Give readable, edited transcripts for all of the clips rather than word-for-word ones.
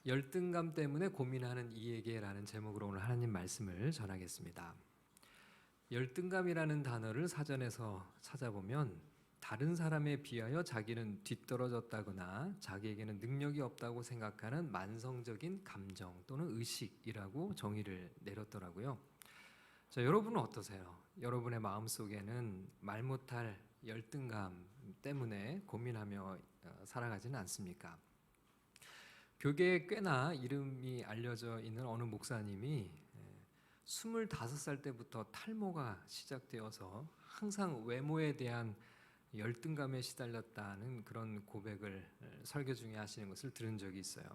열등감 때문에 고민하는 이에게라는 제목으로 오늘 하나님 말씀을 전하겠습니다. 열등감이라는 단어를 사전에서 찾아보면 다른 사람에 비하여 자기는 뒤떨어졌다거나 자기에게는 능력이 없다고 생각하는 만성적인 감정 또는 의식이라고 정의를 내렸더라고요. 자, 여러분은 어떠세요? 여러분의 마음속에는 말 못할 열등감 때문에 고민하며 살아가지는 않습니까? 교계에 꽤나 이름이 알려져 있는 어느 목사님이 25살 때부터 탈모가 시작되어서 항상 외모에 대한 열등감에 시달렸다는 그런 고백을 설교 중에 하시는 것을 들은 적이 있어요.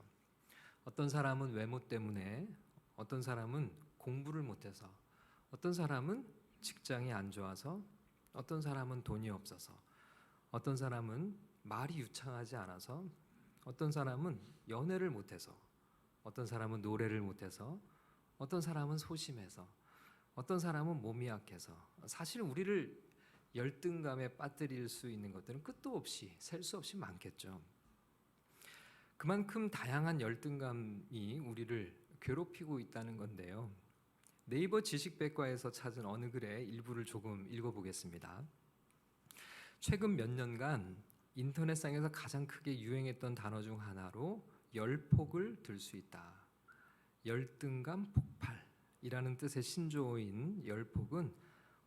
어떤 사람은 외모 때문에, 어떤 사람은 공부를 못해서, 어떤 사람은 직장이 안 좋아서, 어떤 사람은 돈이 없어서, 어떤 사람은 말이 유창하지 않아서, 어떤 사람은 연애를 못해서, 어떤 사람은 노래를 못해서, 어떤 사람은 소심해서, 어떤 사람은 몸이 약해서. 사실 우리를 열등감에 빠뜨릴 수 있는 것들은 끝도 없이 셀 수 없이 많겠죠. 그만큼 다양한 열등감이 우리를 괴롭히고 있다는 건데요. 네이버 지식백과에서 찾은 어느 글의 일부를 조금 읽어보겠습니다. 최근 몇 년간 인터넷상에서 가장 크게 유행했던 단어 중 하나로 열폭을 들 수 있다. 열등감 폭발이라는 뜻의 신조어인 열폭은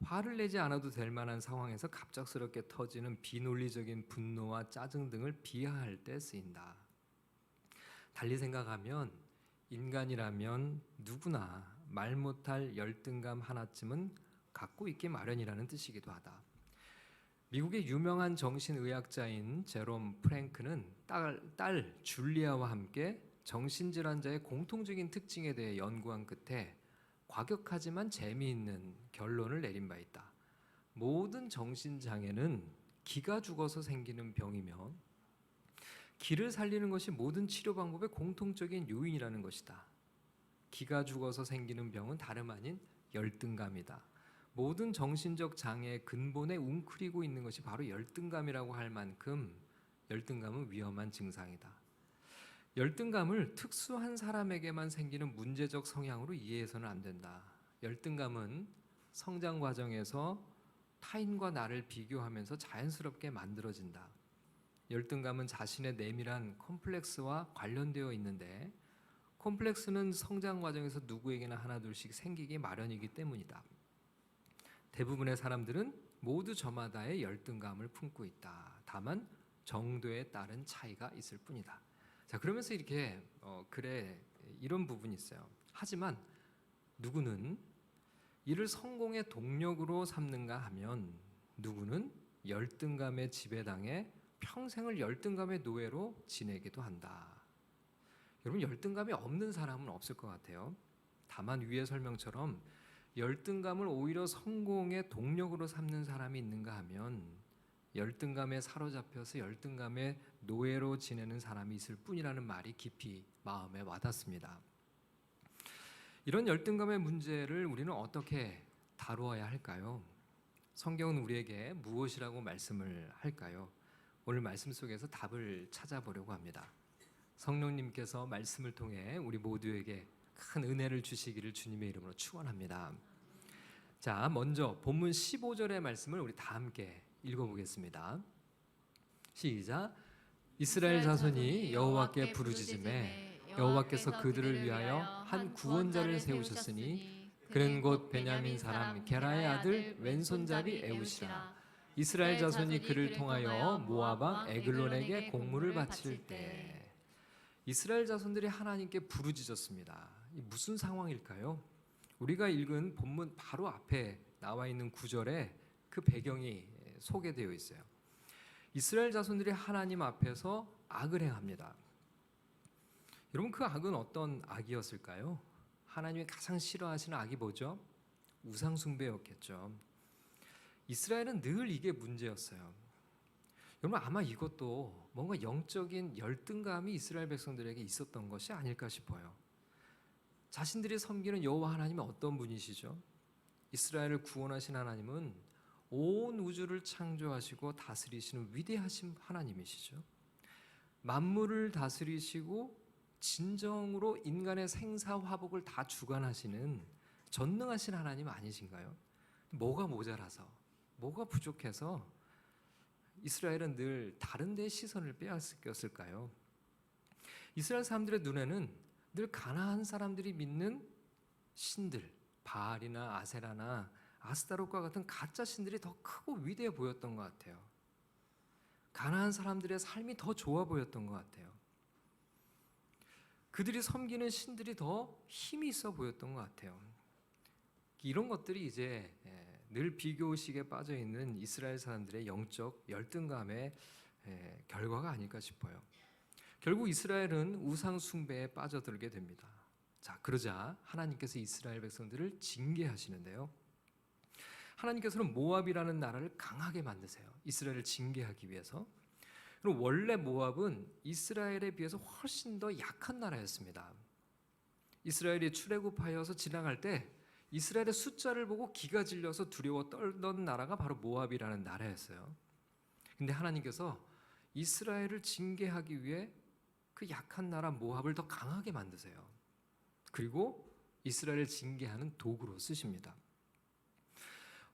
화를 내지 않아도 될 만한 상황에서 갑작스럽게 터지는 비논리적인 분노와 짜증 등을 비하할 때 쓰인다. 달리 생각하면 인간이라면 누구나 말 못할 열등감 하나쯤은 갖고 있기 마련이라는 뜻이기도 하다. 미국의 유명한 정신의학자인 제롬 프랭크는 딸 줄리아와 함께 정신질환자의 공통적인 특징에 대해 연구한 끝에 과격하지만 재미있는 결론을 내린 바 있다. 모든 정신장애는 기가 죽어서 생기는 병이며 기를 살리는 것이 모든 치료 방법의 공통적인 요인이라는 것이다. 기가 죽어서 생기는 병은 다름 아닌 열등감이다. 모든 정신적 장애의 근본에 웅크리고 있는 것이 바로 열등감이라고 할 만큼 열등감은 위험한 증상이다. 열등감을 특수한 사람에게만 생기는 문제적 성향으로 이해해서는 안 된다. 열등감은 성장 과정에서 타인과 나를 비교하면서 자연스럽게 만들어진다. 열등감은 자신의 내밀한 콤플렉스와 관련되어 있는데 콤플렉스는 성장 과정에서 누구에게나 하나둘씩 생기기 마련이기 때문이다. 대부분의 사람들은 모두 저마다의 열등감을 품고 있다. 다만 정도에 따른 차이가 있을 뿐이다. 자, 그러면서 이렇게 글에 이런 부분이 있어요. 하지만 누구는 이를 성공의 동력으로 삼는가 하면 누구는 열등감에 지배당해 평생을 열등감의 노예로 지내기도 한다. 여러분, 열등감이 없는 사람은 없을 것 같아요. 다만 위의 설명처럼 열등감을 오히려 성공의 동력으로 삼는 사람이 있는가 하면 열등감에 사로잡혀서 열등감의 노예로 지내는 사람이 있을 뿐이라는 말이 깊이 마음에 와닿습니다. 이런 열등감의 문제를 우리는 어떻게 다루어야 할까요? 성경은 우리에게 무엇이라고 말씀을 할까요? 오늘 말씀 속에서 답을 찾아보려고 합니다. 성령님께서 말씀을 통해 우리 모두에게 큰 은혜를 주시기를 주님의 이름으로 축원합니다. 자, 먼저 본문 15절의 말씀을 우리 다 함께 읽어보겠습니다. 시작. 이스라엘 자손이 여호와께 부르짖음에 여호와께서 그들을 위하여 한 구원자를 세우셨으니 그는 곧 베냐민 사람 게라의 아들 왼손잡이 에웃이라. 이스라엘 자손이 그를 통하여 모압 왕 에글론에게 공물을 바칠 때. 이스라엘 자손들이 하나님께 부르짖었습니다. 이 무슨 상황일까요? 우리가 읽은 본문 바로 앞에 나와 있는 구절에 그 배경이 소개되어 있어요. 이스라엘 자손들이 하나님 앞에서 악을 행합니다. 여러분, 그 악은 어떤 악이었을까요? 하나님이 가장 싫어하시는 악이 뭐죠? 우상 숭배였겠죠. 이스라엘은 늘 이게 문제였어요. 여러분, 아마 이것도 뭔가 영적인 열등감이 이스라엘 백성들에게 있었던 것이 아닐까 싶어요. 자신들이 섬기는 여호와 하나님은 어떤 분이시죠? 이스라엘을 구원하신 하나님은 온 우주를 창조하시고 다스리시는 위대하신 하나님이시죠. 만물을 다스리시고 진정으로 인간의 생사화복을 다 주관하시는 전능하신 하나님 아니신가요? 뭐가 모자라서, 뭐가 부족해서 이스라엘은 늘 다른 데에 시선을 빼앗겼을까요? 이스라엘 사람들의 눈에는 늘 가나안 사람들이 믿는 신들, 바알이나 아세라나 아스타롯과 같은 가짜 신들이 더 크고 위대해 보였던 것 같아요. 가나안 사람들의 삶이 더 좋아 보였던 것 같아요. 그들이 섬기는 신들이 더 힘이 있어 보였던 것 같아요. 이런 것들이 이제 늘 비교의식에 빠져 있는 이스라엘 사람들의 영적 열등감의 결과가 아닐까 싶어요. 결국 이스라엘은 우상 숭배에 빠져들게 됩니다. 자, 그러자 하나님께서 이스라엘 백성들을 징계하시는데요. 하나님께서는 모압이라는 나라를 강하게 만드세요. 이스라엘을 징계하기 위해서. 그럼 원래 모압은 이스라엘에 비해서 훨씬 더 약한 나라였습니다. 이스라엘이 출애굽하여서 지나갈 때 이스라엘의 숫자를 보고 기가 질려서 두려워 떨던 나라가 바로 모압이라는 나라였어요. 근데 하나님께서 이스라엘을 징계하기 위해 그 약한 나라 모압을 더 강하게 만드세요. 그리고 이스라엘을 징계하는 도구로 쓰십니다.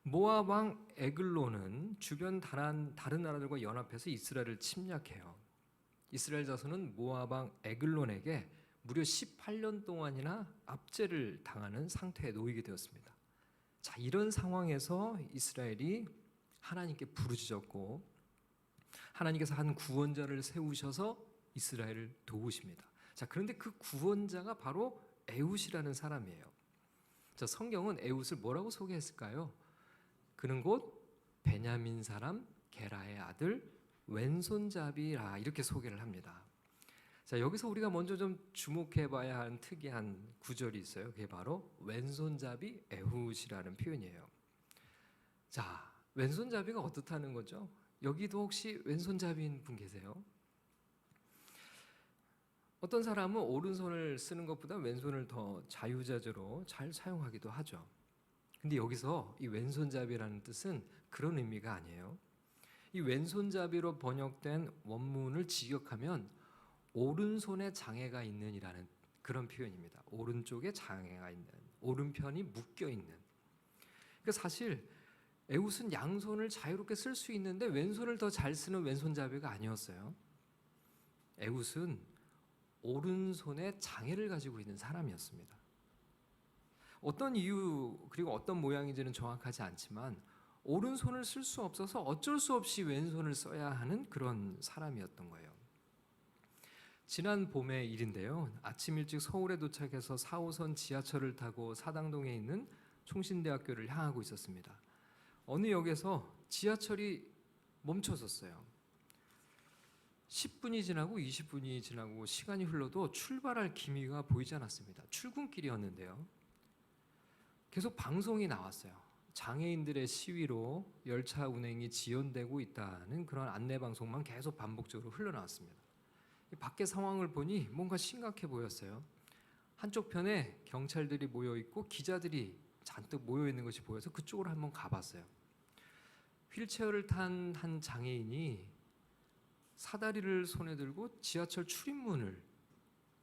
모압 왕 에글론은 주변 다른 나라들과 연합해서 이스라엘을 침략해요. 이스라엘 자손은 모압 왕 에글론에게 무려 18년 동안이나 압제를 당하는 상태에 놓이게 되었습니다. 자, 이런 상황에서 이스라엘이 하나님께 부르짖었고 하나님께서 한 구원자를 세우셔서 이스라엘을 도우십니다. 자, 그런데 그 구원자가 바로 에훗이라는 사람이에요. 자, 성경은 에훗을 뭐라고 소개했을까요? 그는 곧 베냐민 사람 게라의 아들 왼손잡이라 이렇게 소개를 합니다. 자, 여기서 우리가 먼저 좀 주목해봐야 하는 특이한 구절이 있어요. 그게 바로 왼손잡이 에훗이라는 표현이에요. 자, 왼손잡이가 어떻다는 거죠? 여기도 혹시 왼손잡이인 분 계세요? 어떤 사람은 오른손을 쓰는 것보다 왼손을 더 자유자재로 잘 사용하기도 하죠. 근데 여기서 이 왼손잡이라는 뜻은 그런 의미가 아니에요. 이 왼손잡이로 번역된 원문을 직역하면 오른손에 장애가 있는이라는 그런 표현입니다. 오른쪽에 장애가 있는, 오른편이 묶여 있는. 그러니까 사실 에훗은 양손을 자유롭게 쓸 수 있는데 왼손을 더 잘 쓰는 왼손잡이가 아니었어요. 에훗은 오른손에 장애를 가지고 있는 사람이었습니다. 어떤 이유 그리고 어떤 모양인지는 정확하지 않지만 오른손을 쓸 수 없어서 어쩔 수 없이 왼손을 써야 하는 그런 사람이었던 거예요. 지난 봄의 일인데요. 아침 일찍 서울에 도착해서 4호선 지하철을 타고 사당동에 있는 총신대학교를 향하고 있었습니다. 어느 역에서 지하철이 멈춰섰어요. 10분이 지나고 20분이 지나고 시간이 흘러도 출발할 기미가 보이지 않았습니다. 출근길이었는데요. 계속 방송이 나왔어요. 장애인들의 시위로 열차 운행이 지연되고 있다는 그런 안내 방송만 계속 반복적으로 흘러나왔습니다. 밖의 상황을 보니 뭔가 심각해 보였어요. 한쪽 편에 경찰들이 모여 있고 기자들이 잔뜩 모여 있는 것이 보여서 그쪽으로 한번 가봤어요. 휠체어를 탄 한 장애인이 사다리를 손에 들고 지하철 출입문을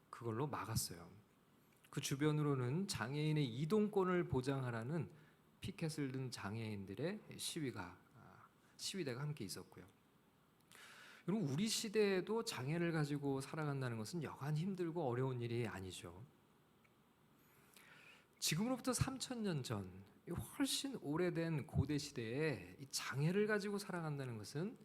그걸로 막았어요. 그 주변으로는 장애인의 이동권을 보장하라는 피켓을 든 장애인들의 시위대가 함께 있었고요. 여러분, 우리 시대에도 장애를 가지고 살아간다는 것은 여간 힘들고 어려운 일이 아니죠. 지금으로부터 3000년 전 훨씬 오래된 고대 시대에 이 장애를 가지고 살아간다는 것은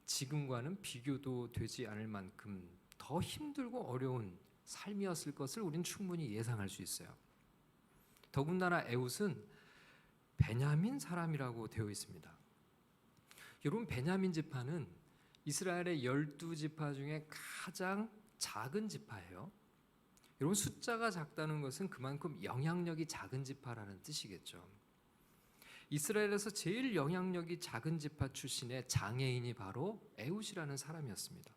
지금과는 비교도 되지 않을 만큼 더 힘들고 어려운 삶이었을 것을 우리는 충분히 예상할 수 있어요. 더군다나 에훗은 베냐민 사람이라고 되어 있습니다. 여러분, 베냐민 지파는 이스라엘의 12지파 중에 가장 작은 지파예요. 여러분, 숫자가 작다는 것은 그만큼 영향력이 작은 지파라는 뜻이겠죠. 이스라엘에서 제일 영향력이 작은 지파 출신의 장애인이 바로 에훗이라는 사람이었습니다.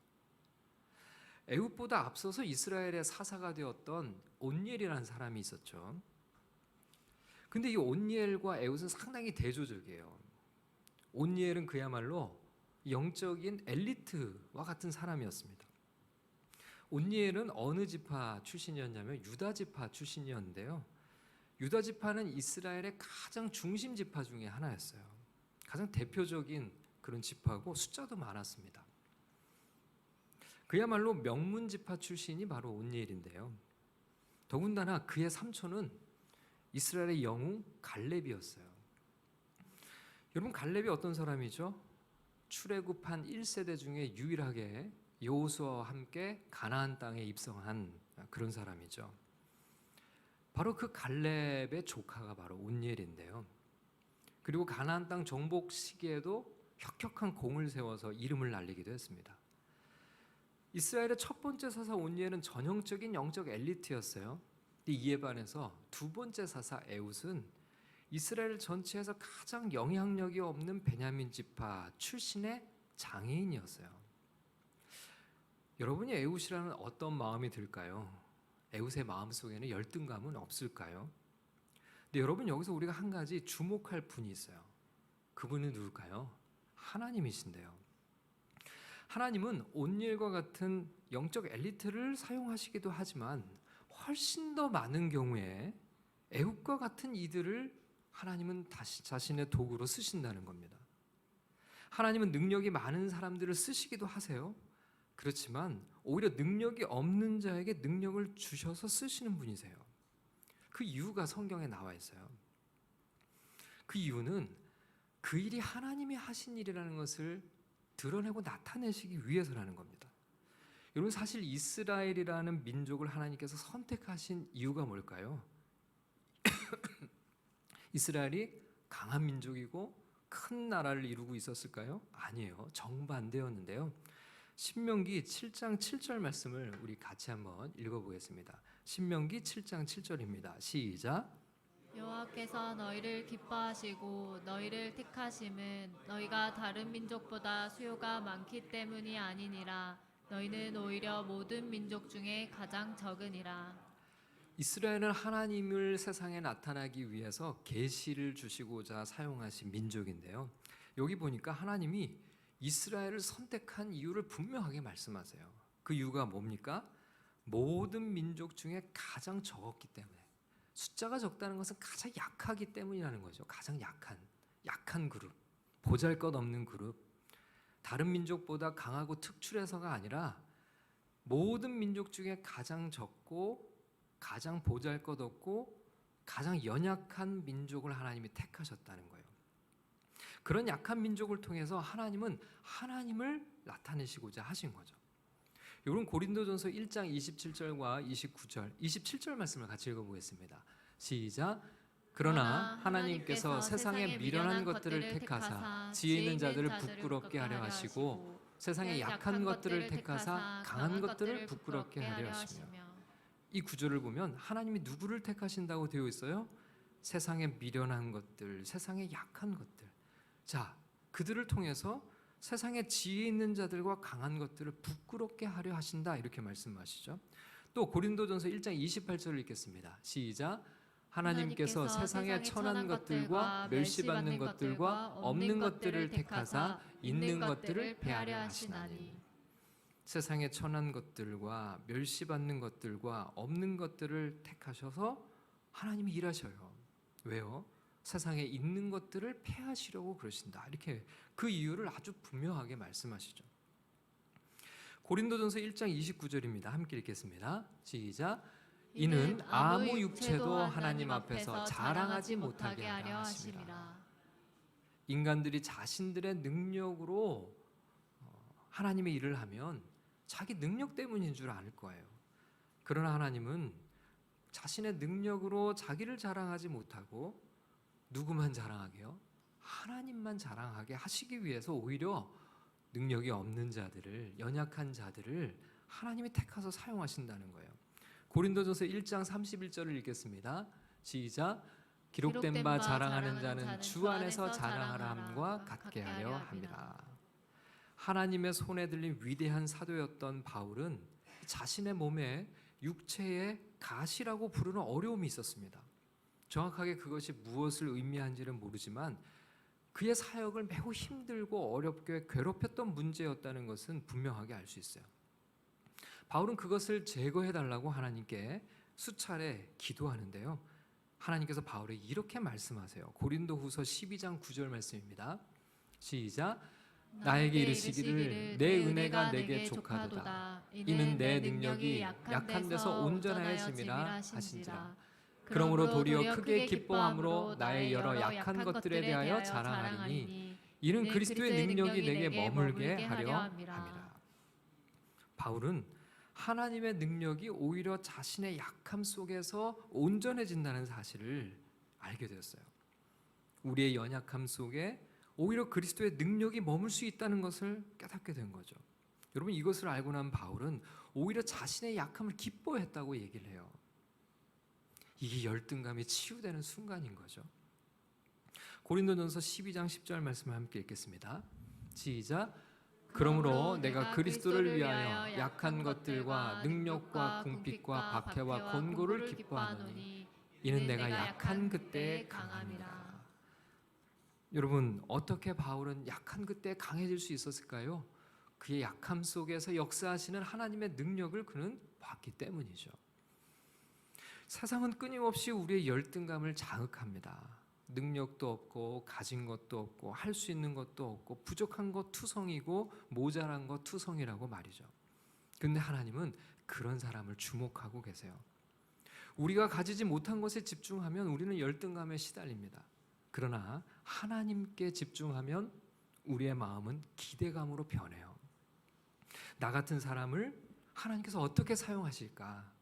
에훗보다 앞서서 이스라엘의 사사가 되었던 온니엘이라는 사람이 있었죠. 근데 이 온니엘과 에훗은 상당히 대조적이에요. 온니엘은 그야말로 영적인 엘리트와 같은 사람이었습니다. 온니엘은 어느 지파 출신이었냐면 유다 지파 출신이었는데요. 유다 지파는 이스라엘의 가장 중심 지파 중에 하나였어요. 가장 대표적인 그런 지파고 숫자도 많았습니다. 그야말로 명문 지파 출신이 바로 온니엘인데요. 더군다나 그의 삼촌은 이스라엘의 영웅 갈렙이었어요. 여러분, 갈렙이 어떤 사람이죠? 출애굽한 1세대 중에 유일하게 여호수아와 함께 가나안 땅에 입성한 그런 사람이죠. 바로 그 갈렙의 조카가 바로 온니엘인데요. 그리고 가나안 땅 정복 시기에도 혁혁한 공을 세워서 이름을 날리기도 했습니다. 이스라엘의 첫 번째 사사 온니엘은 전형적인 영적 엘리트였어요. 이에 반해서 두 번째 사사 에훗은 이스라엘 전체에서 가장 영향력이 없는 베냐민 지파 출신의 장애인이었어요. 여러분이 에훗이라는 어떤 마음이 들까요? 에훗의 마음속에는 열등감은 없을까요? 근데 여러분, 여기서 우리가 한 가지 주목할 분이 있어요. 그분은 누굴까요? 하나님이신데요. 하나님은 온니엘과 같은 영적 엘리트를 사용하시기도 하지만 훨씬 더 많은 경우에 에훗과 같은 이들을 하나님은 다시 자신의 도구로 쓰신다는 겁니다. 하나님은 능력이 많은 사람들을 쓰시기도 하세요. 그렇지만 오히려 능력이 없는 자에게 능력을 주셔서 쓰시는 분이세요. 그 이유가 성경에 나와 있어요. 그 이유는 그 일이 하나님이 하신 일이라는 것을 드러내고 나타내시기 위해서라는 겁니다. 여러분, 사실 이스라엘이라는 민족을 하나님께서 선택하신 이유가 뭘까요? 이스라엘이 강한 민족이고 큰 나라를 이루고 있었을까요? 아니에요. 정반대였는데요. 신명기 7장 7절 말씀을 우리 같이 한번 읽어보겠습니다. 신명기 7장 7절입니다. 시작. 여호와께서 너희를 기뻐하시고 너희를 택하심은 너희가 다른 민족보다 수요가 많기 때문이 아니니라. 너희는 오히려 모든 민족 중에 가장 적으니라. 이스라엘은 하나님을 세상에 나타나기 위해서 계시를 주시고자 사용하신 민족인데요. 여기 보니까 하나님이 이스라엘을 선택한 이유를 분명하게 말씀하세요. 그 이유가 뭡니까? 모든 민족 중에 가장 적었기 때문에. 숫자가 적다는 것은 가장 약하기 때문이라는 거죠. 가장 약한 그룹, 보잘것없는 그룹. 다른 민족보다 강하고 특출해서가 아니라 모든 민족 중에 가장 적고 가장 보잘것없고 가장 연약한 민족을 하나님이 택하셨다는 거예요. 그런 약한 민족을 통해서 하나님은 하나님을 나타내시고자 하신 거죠. 여러분, 고린도전서 1장 27절과 29절, 27절 말씀을 같이 읽어보겠습니다. 시작. 그러나 하나님께서 세상의 미련한 것들을 택하사 지혜 있는 자들을 부끄럽게 하려 하시고 세상의 약한 것들을 택하사 강한 것들을 부끄럽게 하려 하시며. 이 구절을 보면 하나님이 누구를 택하신다고 되어 있어요? 세상의 미련한 것들, 세상의 약한 것들. 자, 그들을 통해서 세상에 지혜 있는 자들과 강한 것들을 부끄럽게 하려 하신다, 이렇게 말씀하시죠. 또 고린도전서 1장 28절을 읽겠습니다. 시작. 하나님께서 세상에 천한 것들과 멸시받는 것들과 없는 것들을 택하사 있는 것들을 폐하려 하시나니. 세상에 천한 것들과 멸시받는 것들과 없는 것들을 택하셔서 하나님이 일하셔요. 왜요? 세상에 있는 것들을 폐하시려고 그러신다. 이렇게 그 이유를 아주 분명하게 말씀하시죠. 고린도전서 1장 29절입니다. 함께 읽겠습니다. 시작. 이는 아무 육체도 하나님 앞에서 자랑하지 못하게 하려 하심이라. 인간들이 자신들의 능력으로 하나님의 일을 하면 자기 능력 때문인 줄 알 거예요. 그러나 하나님은 자신의 능력으로 자기를 자랑하지 못하고 누구만 자랑하게요? 하나님만 자랑하게 하시기 위해서 오히려 능력이 없는 자들을, 연약한 자들을 하나님이 택하서 사용하신다는 거예요. 고린도전서 1장 31절을 읽겠습니다. 시작. 기록된 바 자랑하는 자는 주 안에서 자랑하라 함과 같게 하려 함이라. 하나님의 손에 들린 위대한 사도였던 바울은 자신의 몸에 육체의 가시라고 부르는 어려움이 있었습니다. 정확하게 그것이 무엇을 의미한지는 모르지만 그의 사역을 매우 힘들고 어렵게 괴롭혔던 문제였다는 것은 분명하게 알 수 있어요. 바울은 그것을 제거해 달라고 하나님께 수차례 기도하는데요. 하나님께서 바울에게 이렇게 말씀하세요. 고린도후서 12장 9절 말씀입니다. 시작. 나에게 이르시기를 내 은혜가 내게 족하도다. 이는 내 능력이 약한 데서 온전하여짐이라 하신지라. 그러므로 도리어 크게 기뻐함으로 나의 여러 약한 것들에 대하여 자랑하리니 이는 그리스도의 능력이 내게 머물게 하려 함이라. 바울은 하나님의 능력이 오히려 자신의 약함 속에서 온전해진다는 사실을 알게 되었어요. 우리의 연약함 속에 오히려 그리스도의 능력이 머물 수 있다는 것을 깨닫게 된 거죠. 여러분, 이것을 알고 난 바울은 오히려 자신의 약함을 기뻐했다고 얘기를 해요. 이게 열등감이 치유되는 순간인 거죠. 고린도전서 12장 10절 말씀을 함께 읽겠습니다. 시작. 그러므로 내가 그리스도를 위하여 약한 것들과 능력과 궁핍과 박해와 권고를 기뻐하노니 이는 내가 약한 그때에 강함이라. 여러분, 어떻게 바울은 약한 그때에 강해질 수 있었을까요? 그의 약함 속에서 역사하시는 하나님의 능력을 그는 봤기 때문이죠. 세상은 끊임없이 우리의 열등감을 자극합니다. 능력도 없고 가진 것도 없고 할 수 있는 것도 없고 부족한 것 투성이고 모자란 것 투성이라고 말이죠. 그런데 하나님은 그런 사람을 주목하고 계세요. 우리가 가지지 못한 것에 집중하면 우리는 열등감에 시달립니다. 그러나 하나님께 집중하면 우리의 마음은 기대감으로 변해요. 나 같은 사람을 하나님께서 어떻게 사용하실까?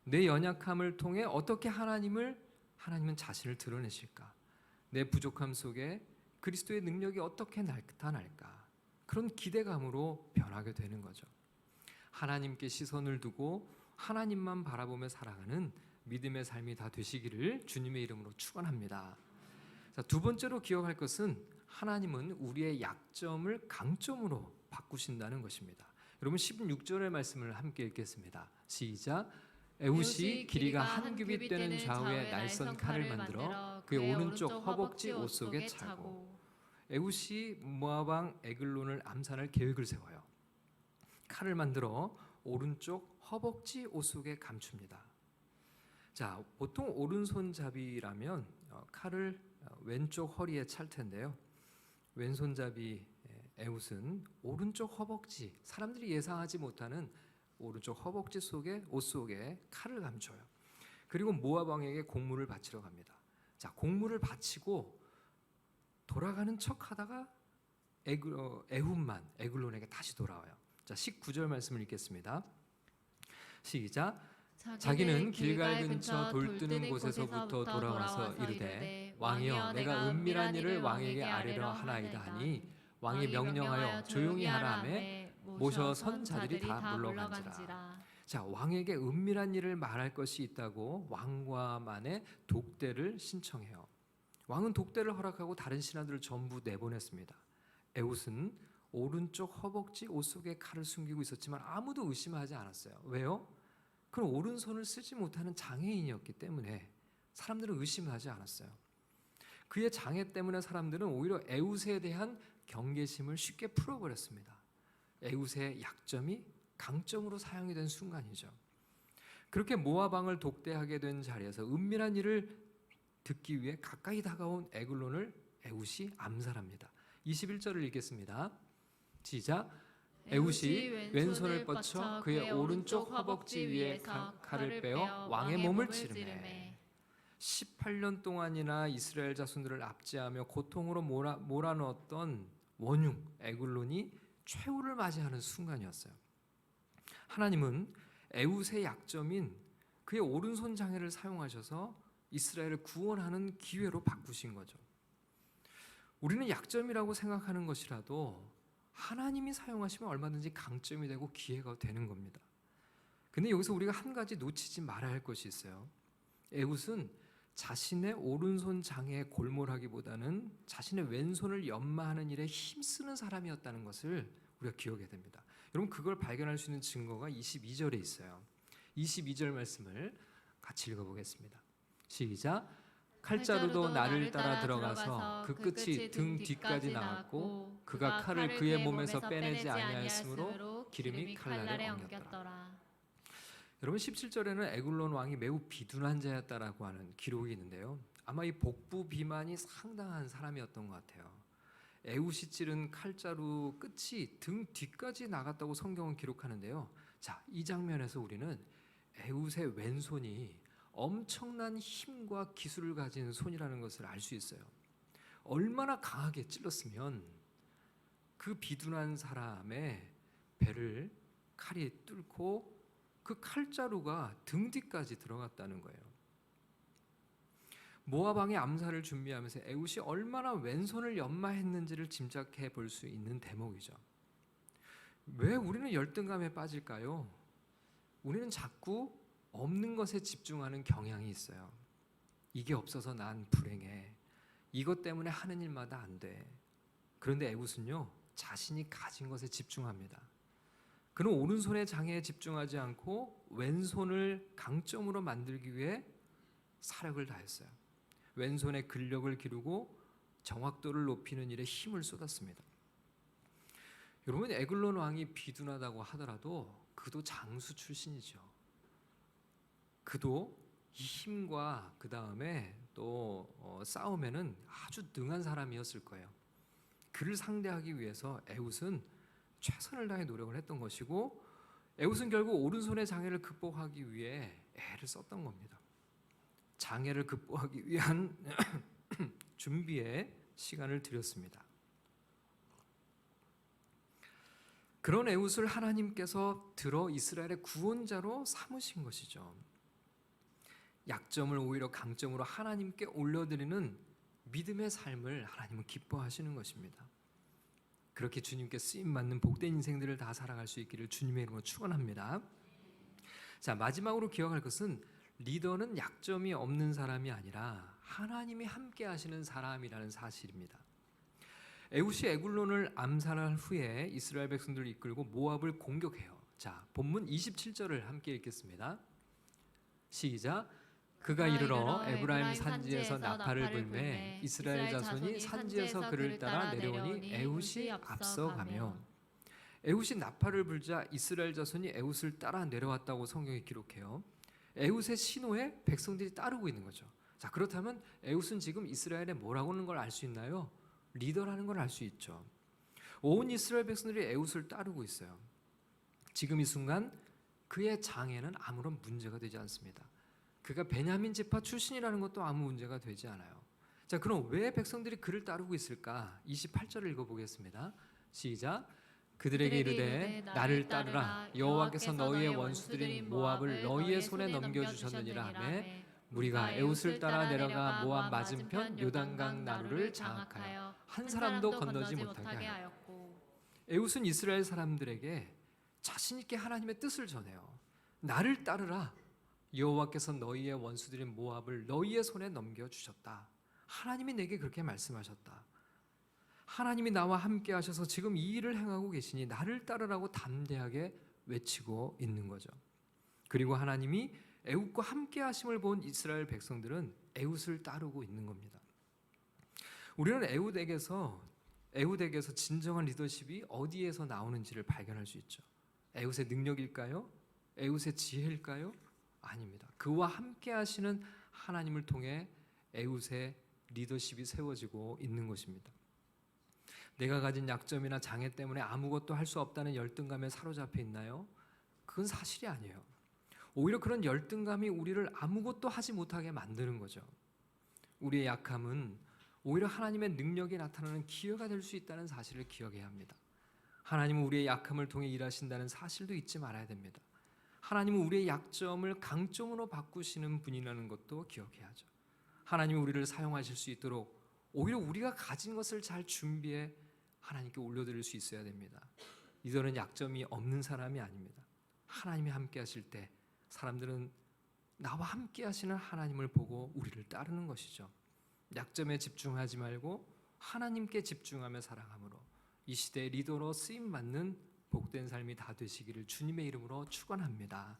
내 연약함을 통해 어떻게 하나님은 자신을 드러내실까? 내 부족함 속에 그리스도의 능력이 어떻게 나타날까? 그런 기대감으로 변하게 되는 거죠. 하나님께 시선을 두고 하나님만 바라보며 살아가는 믿음의 삶이 다 되시기를 주님의 이름으로 축원합니다. 자, 두 번째로 기억할 것은 하나님은 우리의 약점을 강점으로 바꾸신다는 것입니다. 여러분 16절의 말씀을 함께 읽겠습니다. 시작. 에훗이 길이가 한 규빗 되는 좌우에 날선 칼을 만들어 그의 오른쪽 허벅지 옷 속에 차고. 에훗이 모압 왕 에글론을 암살할 계획을 세워요. 칼을 만들어 오른쪽 허벅지 옷 속에 감춥니다. 자, 보통 오른손잡이라면 칼을 왼쪽 허리에 찰 텐데요. 왼손잡이 에훗은 오른쪽 허벅지, 사람들이 예상하지 못하는 오른쪽 허벅지 속에 옷 속에 칼을 감춰요. 그리고 모압 왕에게 공물을 바치러 갑니다. 자, 공물을 바치고 돌아가는 척하다가 에훗만 에글론에게 다시 돌아와요. 자, 19절 말씀을 읽겠습니다. 시작. 자기는 길갈 근처 돌 뜨는 곳에서부터 돌아와서 이르되 왕이여 내가 은밀한 일을 왕에게 아뢰려 하나이다 하니 왕이 명령하여 조용히 하라 하매 모셔 선 자들이 다 물러간지라. 자, 왕에게 은밀한 일을 말할 것이 있다고 왕과만의 독대를 신청해요. 왕은 독대를 허락하고 다른 신하들을 전부 내보냈습니다. 에훗은 오른쪽 허벅지 옷 속에 칼을 숨기고 있었지만 아무도 의심하지 않았어요. 왜요? 그는 오른손을 쓰지 못하는 장애인이었기 때문에 사람들은 의심하지 않았어요. 그의 장애 때문에 사람들은 오히려 에훗에 대한 경계심을 쉽게 풀어버렸습니다. 에훗의 약점이 강점으로 사용이 된 순간이죠. 그렇게 모압 왕을 독대하게 된 자리에서 은밀한 일을 듣기 위해 가까이 다가온 에글론을 에훗이 암살합니다. 21절을 읽겠습니다. 시작. 에훗이 왼손을 뻗쳐 그의 오른쪽 허벅지 위에 칼을 빼어 왕의 몸을 찌르매 18년 동안이나 이스라엘 자손들을 압제하며 고통으로 몰아넣었던 원흉 에글론이 최후를 맞이하는 순간이었어요. 하나님은 에훗의 약점인 그의 오른손 장애를 사용하셔서 이스라엘을 구원하는 기회로 바꾸신 거죠. 우리는 약점이라고 생각하는 것이라도 하나님이 사용하시면 얼마든지 강점이 되고 기회가 되는 겁니다. 근데 여기서 우리가 한 가지 놓치지 말아야 할 것이 있어요. 에훗은 자신의 오른손 장애에 골몰하기보다는 자신의 왼손을 연마하는 일에 힘쓰는 사람이었다는 것을 우리가 기억해야 됩니다. 여러분, 그걸 발견할 수 있는 증거가 22절에 있어요. 22절 말씀을 같이 읽어보겠습니다. 시작. 칼자루도 나를 따라 들어가서 그 끝이 등 뒤까지 나왔고 그가 칼을 그의 몸에서 빼내지 아니하였으므로 기름이 칼날에 엉겼더라. 여러분 17절에는 에글론 왕이 매우 비둔한 자였다라고 하는 기록이 있는데요. 아마 이 복부 비만이 상당한 사람이었던 것 같아요. 에웃이 찌른 칼자루 끝이 등 뒤까지 나갔다고 성경은 기록하는데요. 자, 이 장면에서 우리는 에웃의 왼손이 엄청난 힘과 기술을 가진 손이라는 것을 알 수 있어요. 얼마나 강하게 찔렀으면 그 비둔한 사람의 배를 칼이 뚫고 그 칼자루가 등 뒤까지 들어갔다는 거예요. 모압 왕의 암살을 준비하면서 에웃이 얼마나 왼손을 연마했는지를 짐작해 볼 수 있는 대목이죠. 왜 우리는 열등감에 빠질까요? 우리는 자꾸 없는 것에 집중하는 경향이 있어요. 이게 없어서 난 불행해. 이것 때문에 하는 일마다 안 돼. 그런데 에웃은요, 자신이 가진 것에 집중합니다. 그는 오른손의 장애에 집중하지 않고 왼손을 강점으로 만들기 위해 사력을 다했어요. 왼손의 근력을 기르고 정확도를 높이는 일에 힘을 쏟았습니다. 여러분, 에글론 왕이 비둔하다고 하더라도 그도 장수 출신이죠. 그도 이 힘과 그 다음에 또 싸움에는 아주 능한 사람이었을 거예요. 그를 상대하기 위해서 에웃은 최선을 다해 노력을 했던 것이고, 에웃은 결국 오른손의 장애를 극복하기 위해 애를 썼던 겁니다. 장애를 극복하기 위한 준비에 시간을 들였습니다. 그런 에웃을 하나님께서 들어 이스라엘의 구원자로 삼으신 것이죠. 약점을 오히려 강점으로 하나님께 올려드리는 믿음의 삶을 하나님은 기뻐하시는 것입니다. 그렇게 주님께 쓰임받는 복된 인생들을 다 살아갈 수 있기를 주님의 이름으로 축원합니다. 자, 마지막으로 기억할 것은 리더는 약점이 없는 사람이 아니라 하나님이 함께 하시는 사람이라는 사실입니다. 에웃이 에글론을 암살한 후에 이스라엘 백성들을 이끌고 모압을 공격해요. 자, 본문 27절을 함께 읽겠습니다. 시작. 그가 이르러 에브라임 산지에서 나팔을 불매 이스라엘 자손이 산지에서 그를 따라 내려오니 에웃이 앞서가며. 에웃이 나팔을 불자 이스라엘 자손이 에웃을 따라 내려왔다고 성경이 기록해요. 에웃의 신호에 백성들이 따르고 있는 거죠. 자, 그렇다면 에웃은 지금 이스라엘에 뭐라고 하는 걸 알 수 있나요? 리더라는 걸 알 수 있죠. 온 이스라엘 백성들이 에웃을 따르고 있어요. 지금 이 순간 그의 장애는 아무런 문제가 되지 않습니다. 그가 베냐민 지파 출신이라는 것도 아무 문제가 되지 않아요. 자, 그럼 왜 백성들이 그를 따르고 있을까? 28절을 읽어보겠습니다. 시작. 그들에게 이르되 나를 따르라. 여호와께서 너희의 원수들인 모압을 너희의 손에 넘겨주셨느니라 하며 무리가 에웃을 따라 내려가 모압 맞은편 요단강 나루를 장악하여 한 사람도 건너지 못하게 하였고. 에웃은 이스라엘 사람들에게 자신 있게 하나님의 뜻을 전해요. 나를 따르라. 여호와께서 너희의 원수들인 모압을 너희의 손에 넘겨주셨다. 하나님이 내게 그렇게 말씀하셨다. 하나님이 나와 함께 하셔서 지금 이 일을 행하고 계시니 나를 따르라고 담대하게 외치고 있는 거죠. 그리고 하나님이 에웃과 함께 하심을 본 이스라엘 백성들은 에웃을 따르고 있는 겁니다. 우리는 에웃에게서 진정한 리더십이 어디에서 나오는지를 발견할 수 있죠. 에웃의 능력일까요? 에웃의 지혜일까요? 아닙니다. 그와 함께 하시는 하나님을 통해 에웃의 리더십이 세워지고 있는 것입니다. 내가 가진 약점이나 장애 때문에 아무것도 할 수 없다는 열등감에 사로잡혀 있나요? 그건 사실이 아니에요. 오히려 그런 열등감이 우리를 아무것도 하지 못하게 만드는 거죠. 우리의 약함은 오히려 하나님의 능력이 나타나는 기회가 될 수 있다는 사실을 기억해야 합니다. 하나님은 우리의 약함을 통해 일하신다는 사실도 잊지 말아야 됩니다. 하나님은 우리의 약점을 강점으로 바꾸시는 분이라는 것도 기억해야죠. 하나님은 우리를 사용하실 수 있도록 오히려 우리가 가진 것을 잘 준비해 하나님께 올려드릴 수 있어야 됩니다. 리더는 약점이 없는 사람이 아닙니다. 하나님이 함께 하실 때 사람들은 나와 함께 하시는 하나님을 보고 우리를 따르는 것이죠. 약점에 집중하지 말고 하나님께 집중하며 살아감으로 이 시대의 리더로 쓰임받는 복된 삶이 다 되시기를 주님의 이름으로 축원합니다.